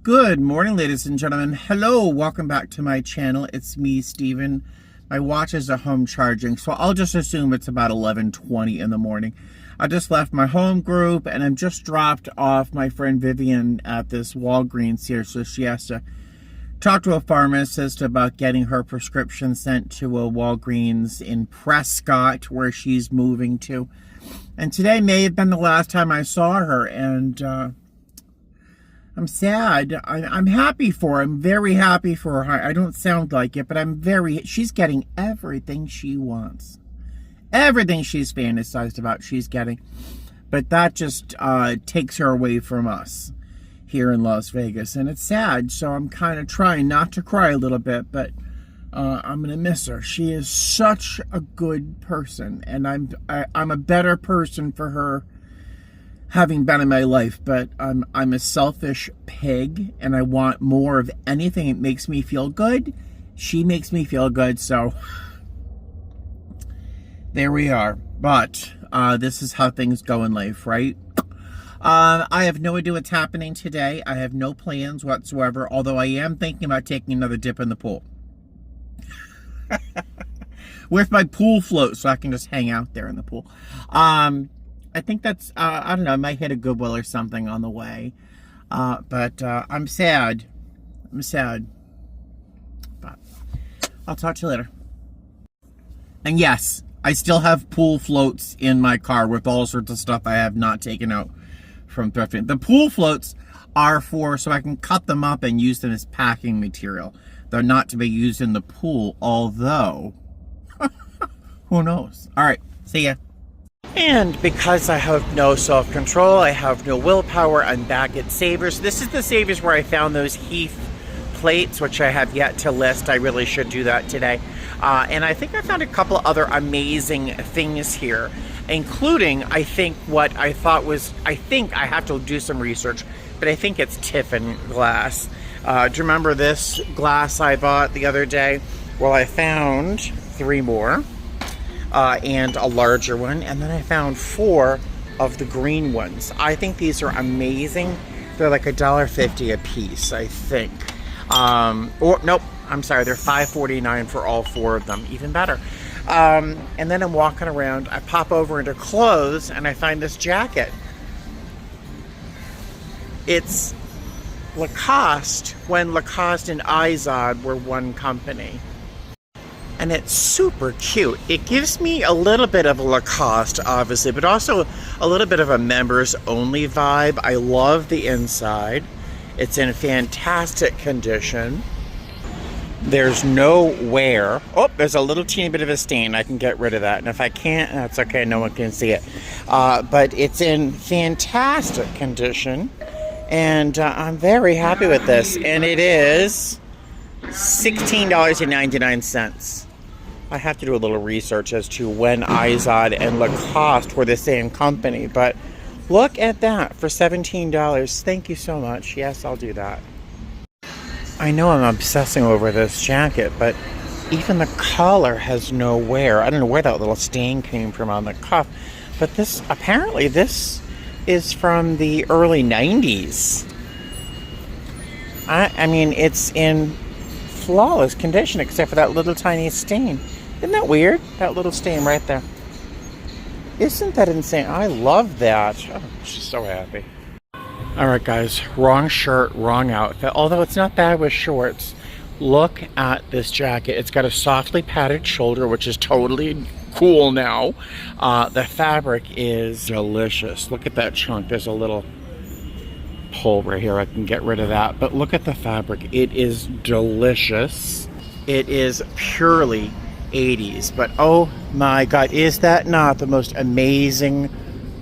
Good morning, ladies and gentlemen. Hello, welcome back to my channel. It's me, Steven. My watch is at home charging, so I'll just assume it's about 11:20 in the morning. I just left my home group, and I'm just dropped off my friend Vivian at this Walgreens here, so she has to talk to a pharmacist about getting her prescription sent to a Walgreens in Prescott, where she's moving to. And today may have been the last time I saw her, and I'm sad. I'm happy for her. I'm very happy for her. I don't sound like it, but she's getting everything she wants. Everything she's fantasized about, she's getting. But that just takes her away from us here in Las Vegas. And it's sad, so I'm kind of trying not to cry a little bit, but I'm going to miss her. She is such a good person, and I'm a better person for her having been in my life, but I'm a selfish pig, and I want more of anything that makes me feel good. She makes me feel good, so there we are. But this is how things go in life, right? I have no idea what's happening today. I have no plans whatsoever, although I am thinking about taking another dip in the pool. With my pool float, so I can just hang out there in the pool. I think that's, I don't know, I might hit a Goodwill or something on the way. But I'm sad. I'm sad. But I'll talk to you later. And yes, I still have pool floats in my car with all sorts of stuff I have not taken out from thrifting. The pool floats are so I can cut them up and use them as packing material. They're not to be used in the pool, although, who knows? All right, see ya. And because I have no self-control, I have no willpower, I'm back at Savers. This is the Savers where I found those Heath plates, which I have yet to list. I really should do that today. And I think I found a couple other amazing things here, including, I think I have to do some research, but I think it's Tiffin glass. Do you remember this glass I bought the other day? Well, I found 3 more. And a larger one, and then I found 4 of the green ones. I think these are amazing. They're like $1.50 a piece, I think. Or nope, I'm sorry, they're $5.49 for all 4 of them. Even better. And then I'm walking around. I pop over into clothes, and I find this jacket. It's Lacoste when Lacoste and Izod were one company. And it's super cute. It gives me a little bit of a Lacoste, obviously, but also a little bit of a members only vibe. I love the inside. It's in fantastic condition. There's no wear. Oh, there's a little teeny bit of a stain. I can get rid of that. And if I can't, that's okay. No one can see it. But it's in fantastic condition. And I'm very happy with this. And it is $16.99. I have to do a little research as to when Izod and Lacoste were the same company, but look at that for $17. Thank you so much. Yes, I'll do that. I know I'm obsessing over this jacket, but even the collar has no wear. I don't know where that little stain came from on the cuff, but apparently this is from the early 90s. I mean, it's in flawless condition except for that little tiny stain. Isn't that weird? That little stain right there. Isn't that insane? I love that. Oh, she's so happy. Alright guys, wrong shirt, wrong outfit. Although it's not bad with shorts. Look at this jacket. It's got a softly padded shoulder, which is totally cool now. The fabric is delicious. Look at that chunk. There's a little hole right here. I can get rid of that. But look at the fabric. It is delicious. It is purely 80s. But oh my god, is that not the most amazing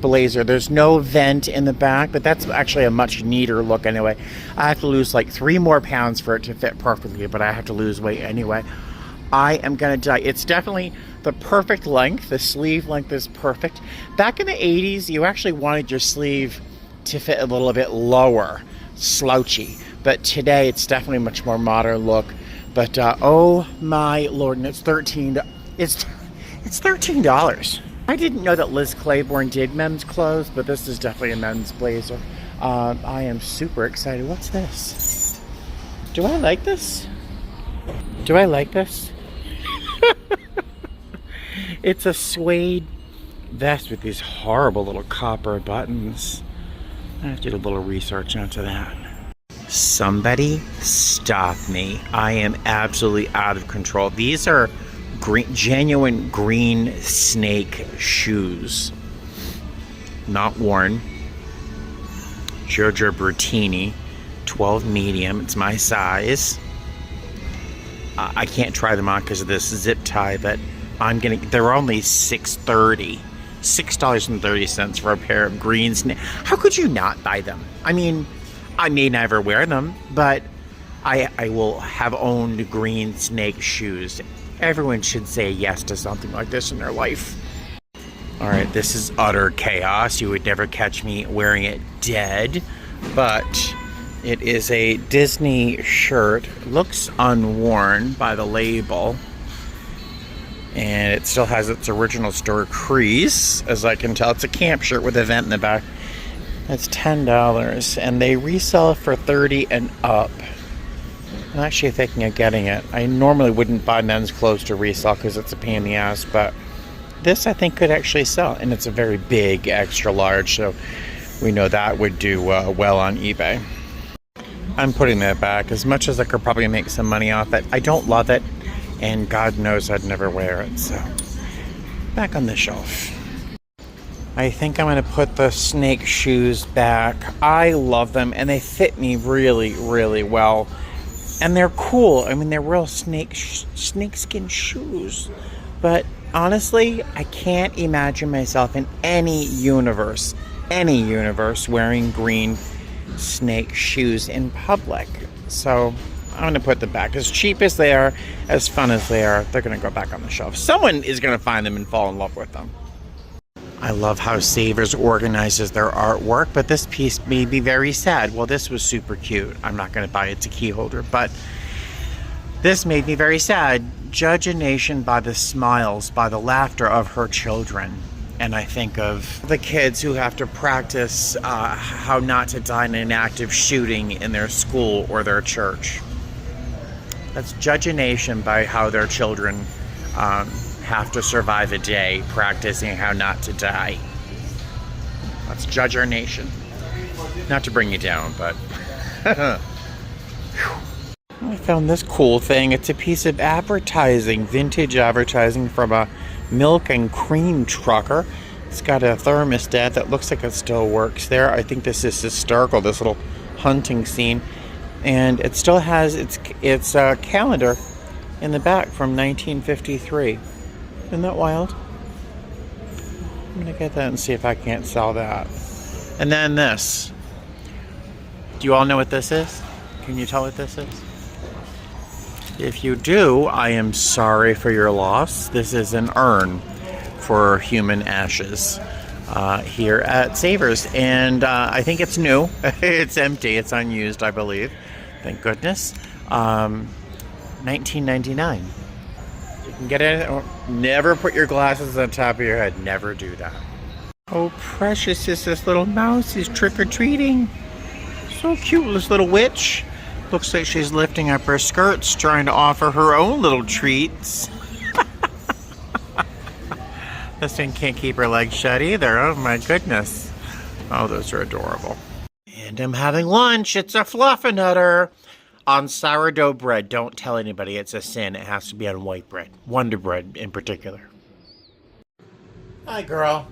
blazer? There's no vent in the back, but that's actually a much neater look anyway. I have to lose like 3 more pounds for it to fit perfectly, but I have to lose weight anyway. I am gonna die. It's definitely the perfect length. The sleeve length is perfect. Back in the 80s, you actually wanted your sleeve to fit a little bit lower, slouchy, but today it's definitely a much more modern look. But oh my lord, and it's $13. It's $13. I didn't know that Liz Claiborne did men's clothes, but this is definitely a men's blazer. I am super excited. What's this? Do I like this? Do I like this? It's a suede vest with these horrible little copper buttons. I have to do a little research into that. Somebody stop me. I am absolutely out of control. These are genuine green snake shoes. Not worn. Giorgio Bertini, 12 medium. It's my size. I can't try them on because of this zip tie, but they're only $6.30 for a pair of green snake. How could you not buy them? I mean, I may never wear them, but I will have owned green snake shoes. Everyone should say yes to something like this in their life. All right, this is utter chaos. You would never catch me wearing it dead, but it is a Disney shirt. Looks unworn by the label. And it still has its original store crease, as I can tell. It's a camp shirt with a vent in the back. It's $10, and they resell for $30 and up. I'm actually thinking of getting it. I normally wouldn't buy men's clothes to resell because it's a pain in the ass, but this I think could actually sell, and it's a very big extra large, so we know that would do well on eBay. I'm putting that back. As much as I could probably make some money off it, I don't love it, and God knows I'd never wear it, so back on the shelf. I think I'm going to put the snake shoes back. I love them, and they fit me really, really well. And they're cool. I mean, they're real snakeskin shoes. But honestly, I can't imagine myself in any universe wearing green snake shoes in public. So I'm going to put them back. As cheap as they are, as fun as they are, they're going to go back on the shelf. Someone is going to find them and fall in love with them. I love how Savers organizes their artwork, but this piece made me very sad. Well, this was super cute. I'm not going to buy it. It's a key holder, but this made me very sad. Judge a nation by the smiles, by the laughter of her children. And I think of the kids who have to practice how not to die in an active shooting in their school or their church. Let's judge a nation by how their children have to survive a day practicing how not to die. Let's judge our nation. Not to bring you down, but I found this cool thing. It's a piece of advertising, vintage advertising from a milk and cream trucker. It's got a thermostat that looks like it still works there. I think this is historical, this little hunting scene. And it still has its calendar in the back from 1953. Isn't that wild? I'm gonna get that and see if I can't sell that. And then this. Do you all know what this is? Can you tell what this is? If you do, I am sorry for your loss. This is an urn for human ashes here at Savers. And I think it's new. It's empty. It's unused, I believe. Thank goodness. 1999. You can get it. Never put your glasses on top of your head. Never do that. Oh, precious is this little mouse. He's trick-or-treating. So cute, this little witch. Looks like she's lifting up her skirts, trying to offer her own little treats. This thing can't keep her legs shut either. Oh my goodness. Oh, those are adorable. And I'm having lunch. It's a fluffernutter on sourdough bread. Don't tell anybody, it's a sin. It has to be on white bread. Wonder Bread in particular. Hi, girl.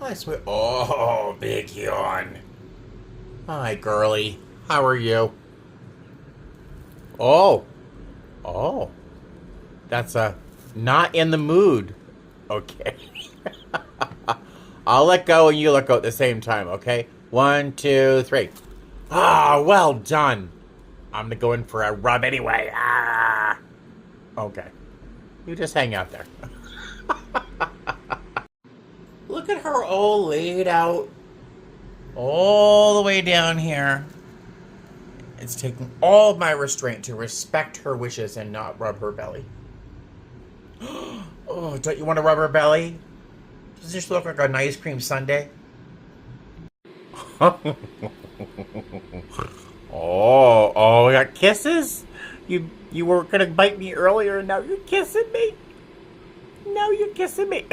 Hi, sweet. Oh, big yawn. Hi, girly. How are you? Oh. Oh. That's a not in the mood. Okay. I'll let go and you let go at the same time, okay? 1, 2, 3. Ah, well done. I'm gonna go in for a rub anyway. Ah. Okay. You just hang out there. Look at her all laid out. All the way down here. It's taking all of my restraint to respect her wishes and not rub her belly. Oh, don't you want to rub her belly? Does this look like an ice cream sundae? Oh, we got kisses? You were gonna bite me earlier and now you're kissing me? Now you're kissing me.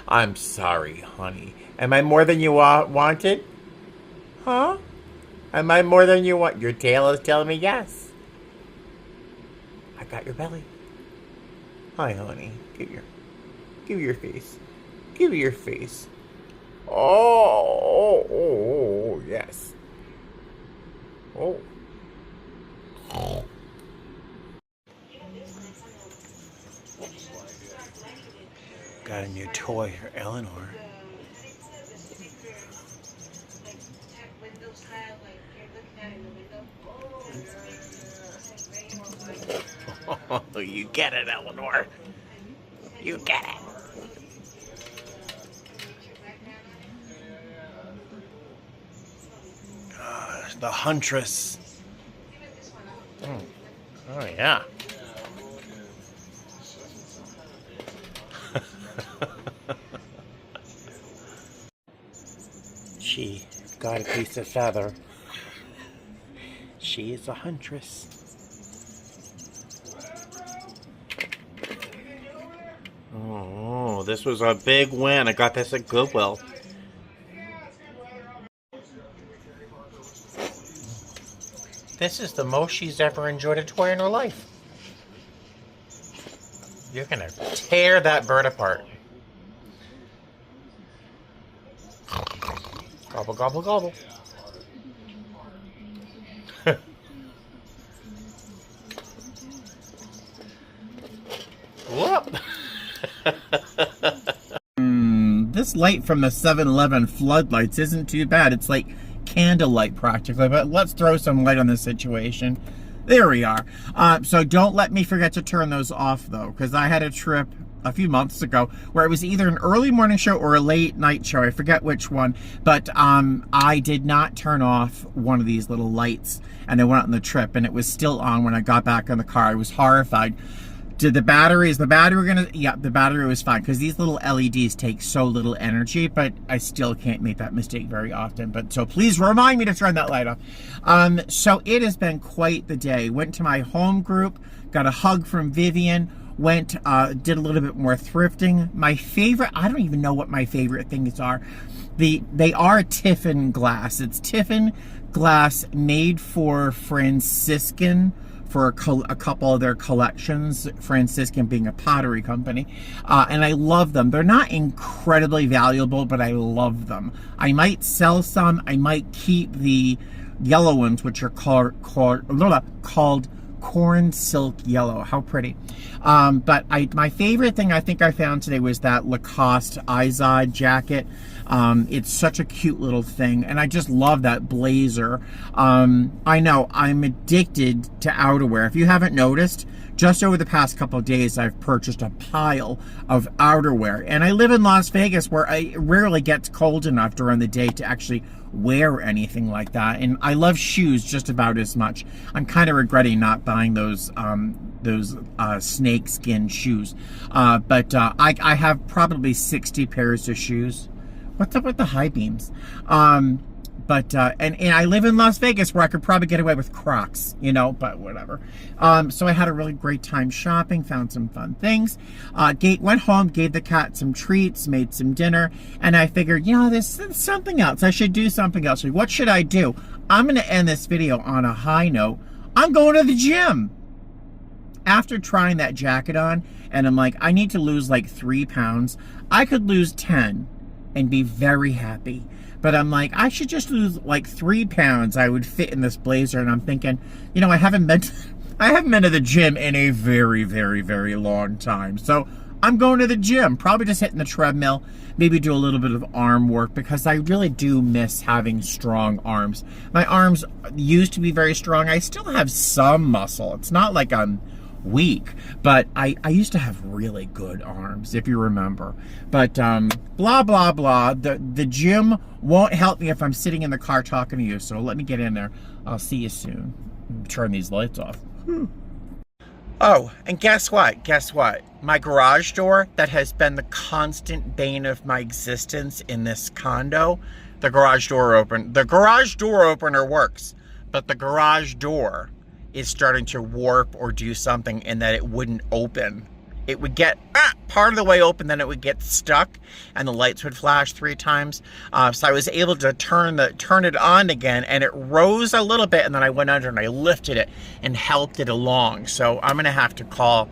I'm sorry, honey. Am I more than you wanted? Huh? Am I more than you want? Your tail is telling me yes. I got your belly. Hi, honey. Give your face. Give me your face. Oh, yes. Oh. Got a new toy for Eleanor. Oh, you get it, Eleanor. You get it. The Huntress. Oh, yeah. She got a piece of feather. She is a huntress. Oh, this was a big win. I got this at Goodwill. This is the most she's ever enjoyed a toy in her life. You're gonna tear that bird apart. Gobble, gobble, gobble. Whoop! This light from the 7-Eleven floodlights isn't too bad. It's like candlelight practically, but let's throw some light on this situation. There we are. So don't let me forget to turn those off though, because I had a trip a few months ago where it was either an early morning show or a late night show. I forget which one, but I did not turn off one of these little lights, and I went on the trip and it was still on when I got back in the car. I was horrified. Is the battery gonna, yeah, the battery was fine because these little LEDs take so little energy, but I still can't make that mistake very often. But so please remind me to turn that light off. So it has been quite the day. Went to my home group, got a hug from Vivian, went, did a little bit more thrifting. My favorite, I don't even know what my favorite things are. They are Tiffin glass. It's Tiffin glass made for Franciscan, for a couple of their collections, Franciscan being a pottery company, and I love them. They're not incredibly valuable, but I love them. I might sell some. I might keep the yellow ones, which are called corn silk yellow. How pretty. But my favorite thing I think I found today was that Lacoste Izod jacket. It's such a cute little thing, and I just love that blazer. I know I'm addicted to outerwear. If you haven't noticed, just over the past couple of days, I've purchased a pile of outerwear, and I live in Las Vegas where it rarely gets cold enough during the day to actually wear anything like that. And I love shoes just about as much. I'm kind of regretting not buying those snake skin shoes, but I have probably 60 pairs of shoes. What's up with the high beams? And I live in Las Vegas where I could probably get away with Crocs, you know, but whatever. So I had a really great time shopping, found some fun things. Went home, gave the cat some treats, made some dinner, and I figured, you know, there's something else. I should do something else. What should I do? I'm going to end this video on a high note. I'm going to the gym. After trying that jacket on, and I'm like, I need to lose like 3 pounds. I could lose 10 and be very happy. But I'm like, I should just lose like 3 pounds. I would fit in this blazer. And I'm thinking, you know, I haven't been to the gym in a very, very, very long time. So I'm going to the gym, probably just hitting the treadmill, maybe do a little bit of arm work, because I really do miss having strong arms. My arms used to be very strong. I still have some muscle. It's not like I'm weak, but I used to have really good arms, if you remember. But blah blah blah. The gym won't help me if I'm sitting in the car talking to you, so let me get in there. I'll see you soon. Turn these lights off. Oh, and guess what? My garage door that has been the constant bane of my existence in this condo, the garage door open. The garage door opener works, but the garage door is starting to warp or do something in that it wouldn't open. It would get part of the way open, then it would get stuck, and the lights would flash 3 times. So I was able to turn it on again, and it rose a little bit, and then I went under and I lifted it and helped it along. So I'm gonna have to call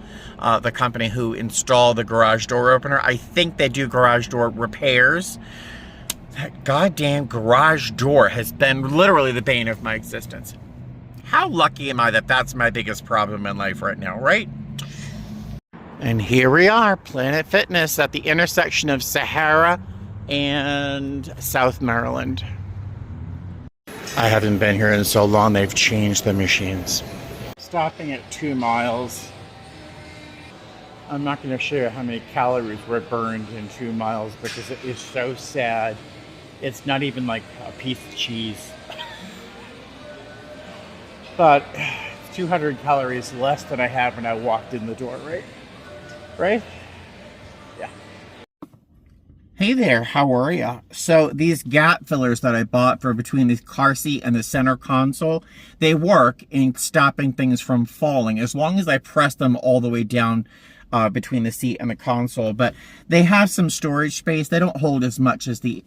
the company who installed the garage door opener. I think they do garage door repairs. That goddamn garage door has been literally the bane of my existence. How lucky am I that that's my biggest problem in life right now, right? And here we are, Planet Fitness at the intersection of Sahara and South Maryland. I haven't been here in so long, they've changed the machines. Stopping at 2 miles. I'm not going to show you how many calories were burned in 2 miles because it is so sad. It's not even like a piece of cheese. But it's 200 calories less than I had when I walked in the door, right? Right? Yeah. Hey there, how are ya? So these gap fillers that I bought for between the car seat and the center console, they work in stopping things from falling as long as I press them all the way down between the seat and the console. But they have some storage space. They don't hold as much as the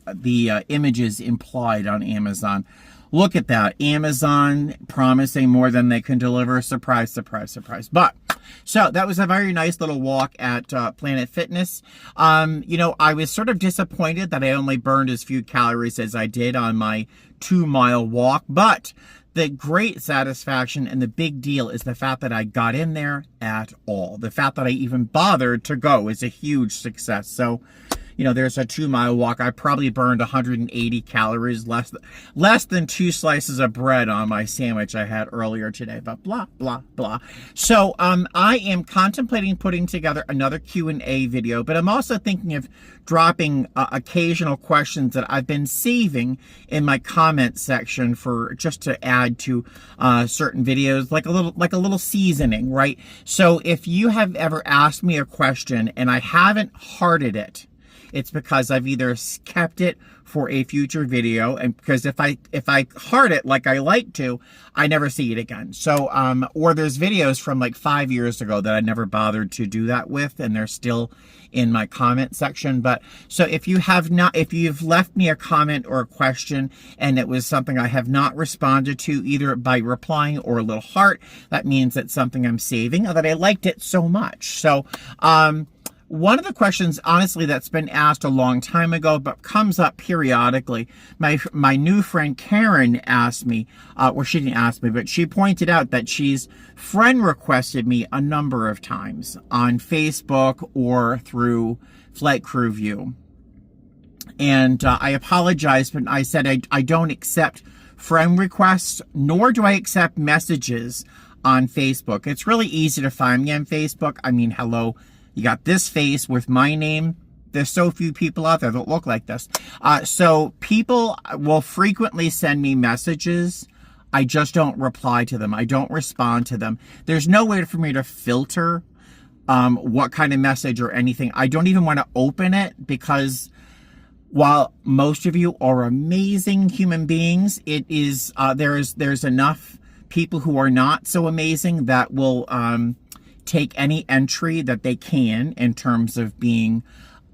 images implied on Amazon. Look at that. Amazon promising more than they can deliver. Surprise, surprise, surprise. But, so that was a very nice little walk at Planet Fitness. You know, I was sort of disappointed that I only burned as few calories as I did on my 2-mile walk. But the great satisfaction and the big deal is the fact that I got in there at all. The fact that I even bothered to go is a huge success. So, you know, there's a 2-mile walk. I probably burned 180 calories, less than 2 slices of bread on my sandwich I had earlier today, but blah, blah, blah. So I am contemplating putting together another Q&A video, but I'm also thinking of dropping occasional questions that I've been saving in my comment section for just to add to certain videos, like a little seasoning, right? So if you have ever asked me a question and I haven't hearted it, it's because I've either kept it for a future video, and because if I heart it like I like to, I never see it again. So, or there's videos from like 5 years ago that I never bothered to do that with, and they're still in my comment section. But so if you've left me a comment or a question and it was something I have not responded to either by replying or a little heart, that means it's something I'm saving or that I liked it so much. So, one of the questions, honestly, that's been asked a long time ago, but comes up periodically. My new friend Karen asked me, or she didn't ask me, but she pointed out that she's friend requested me a number of times on Facebook or through Flight Crew View. And I apologized, but I said I don't accept friend requests, nor do I accept messages on Facebook. It's really easy to find me on Facebook. I mean, hello. You got this face with my name. There's so few people out there that look like this. So people will frequently send me messages. I just don't reply to them. I don't respond to them. There's no way for me to filter what kind of message or anything. I don't even want to open it because while most of you are amazing human beings, it is there's enough people who are not so amazing that will take any entry that they can in terms of being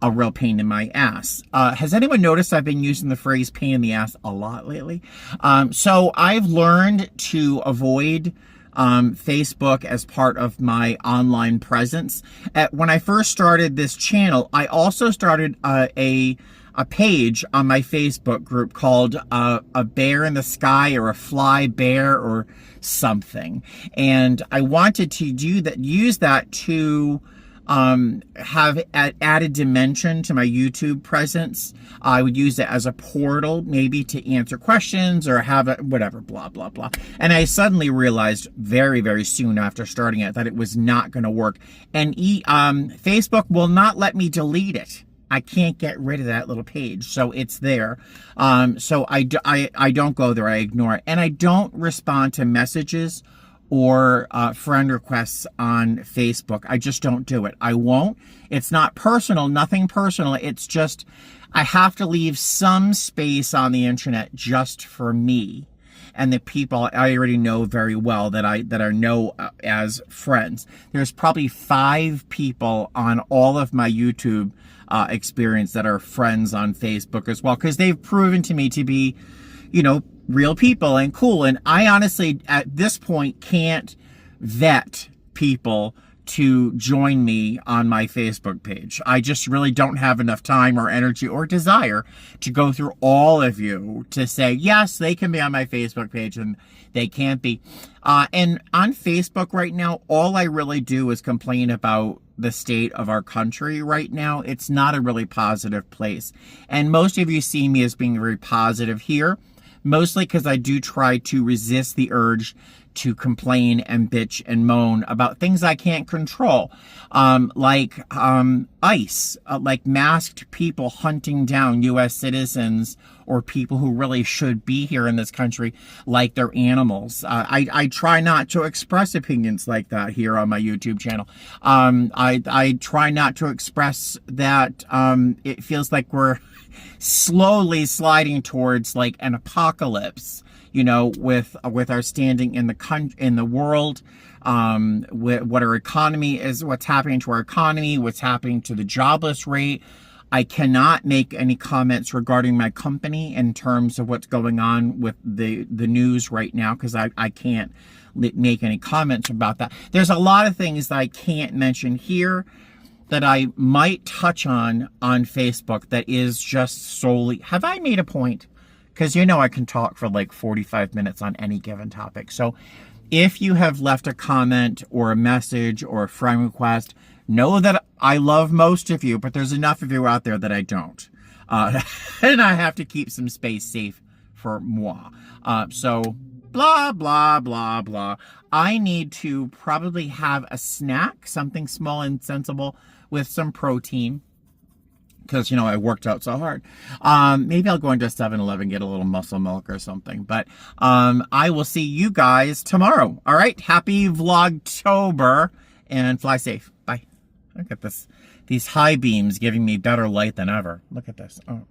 a real pain in my ass. Has anyone noticed I've been using the phrase pain in the ass a lot lately? So I've learned to avoid Facebook as part of my online presence. When I first started this channel, I also started a page on my Facebook group called a bear in the sky or a fly bear or something. And I wanted to use that to have added dimension to my YouTube presence. I would use it as a portal, maybe to answer questions or have whatever, blah, blah, blah. And I suddenly realized very, very soon after starting it that it was not going to work. And Facebook will not let me delete it. I can't get rid of that little page, so it's there. So I don't go there, I ignore it. And I don't respond to messages or friend requests on Facebook. I just don't do it. I won't. It's not personal, nothing personal. It's just I have to leave some space on the internet just for me and the people I already know very well that I know as friends. There's probably 5 people on all of my YouTube experience that are friends on Facebook as well, because they've proven to me to be, you know, real people and cool. And I honestly, at this point, can't vet people to join me on my Facebook page. I just really don't have enough time or energy or desire to go through all of you to say, yes, they can be on my Facebook page and they can't be. And on Facebook right now, all I really do is complain about the state of our country right now. It's not a really positive place. And most of you see me as being very positive here, mostly because I do try to resist the urge to complain and bitch and moan about things I can't control, like ICE, like masked people hunting down U.S. citizens or people who really should be here in this country like they're animals. I try not to express opinions like that here on my YouTube channel. I try not to express that it feels like we're slowly sliding towards like an apocalypse, you know, with our standing in the world, with what our economy is, what's happening to our economy, what's happening to the jobless rate. I cannot make any comments regarding my company in terms of what's going on with the news right now, because I can't make any comments about that. There's a lot of things that I can't mention here that I might touch on Facebook that is just solely... Have I made a point? Because you know I can talk for like 45 minutes on any given topic. So if you have left a comment or a message or a friend request, know that I love most of you, but there's enough of you out there that I don't. And I have to keep some space safe for moi. So blah, blah, blah, blah. I need to probably have a snack, something small and sensible with some protein, because, you know, I worked out so hard. Maybe I'll go into 7-Eleven, get a little muscle milk or something. But I will see you guys tomorrow. All right? Happy Vlogtober, and fly safe. Bye. Look at this. These high beams giving me better light than ever. Look at this. Oh.